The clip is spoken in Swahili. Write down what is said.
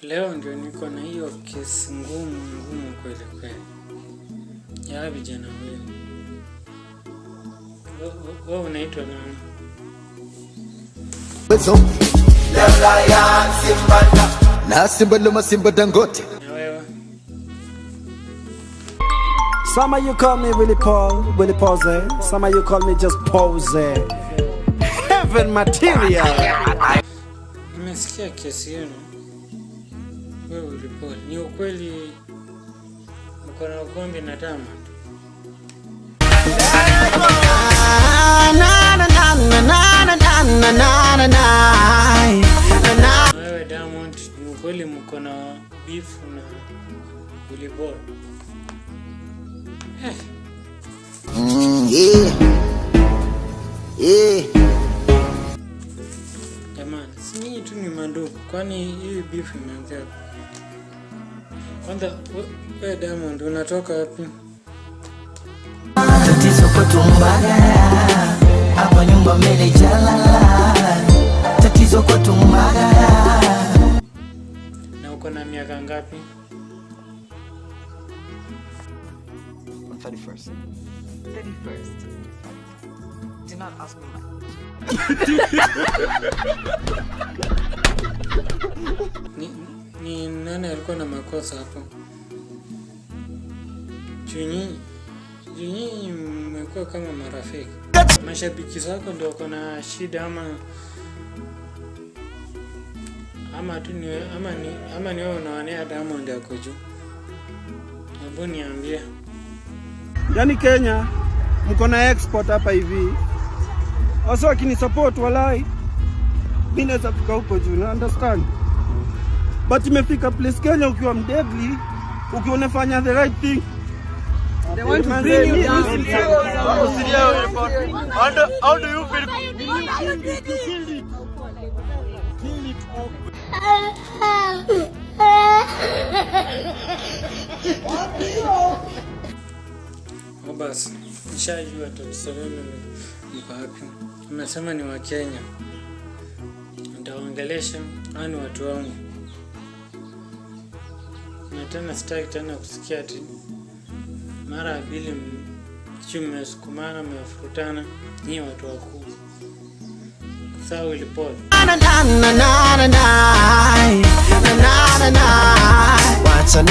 Leo ndio niko na hiyo kesi ngumu kweli kweli ya vijana wengi. Wewe unaitwa nani? Na Simba Dangote. Na wewe? Some of you call me Willie Pose. Some of you call me just Pose. Heaven material. Nimesikia kesi yenu. Wewe ulipoli. Ni ukweli mko na ugomvi na Diamond? Wewe Diamond, ni ukweli mko na beef na Willy Paul? Jamani, si nyinyi tu ni mandugu, kwani hii beef imeanzia? Kwanza wewe Diamond unatoka wapi? Tatizo kwa Mbagala, hapa nyumba mbele jalala. Tatizo kwa Mbagala. Na uko na miaka ngapi? 31st. Do not ask me. Ni nani alikuwa na makosa hapo? Nyinyi mmekuwa kama marafiki. Mashabiki zako ndio wako na shida ama ni wewe unaonea Diamond yako juu? Hebu niambie. Yani Kenya mko na export hapa hivi. Wasa wakini support walai. Mimi naweza fika huko juu, na understand. But imefika place Kenya ukiwa mdeadly, ukiwa unafanya the right thing. They want to bring you down. How do you feel? Kill it off. Basi, nishajua tatizo lenu mko wapi. Mnasema ni wa Kenya. Nitawaongelesha, hao ni watu wangu. Na tena sitaki tena kusikia ati mara mbili mmesukumana mmefurutana, ni watu wakubwa. Sawa Willy Paul.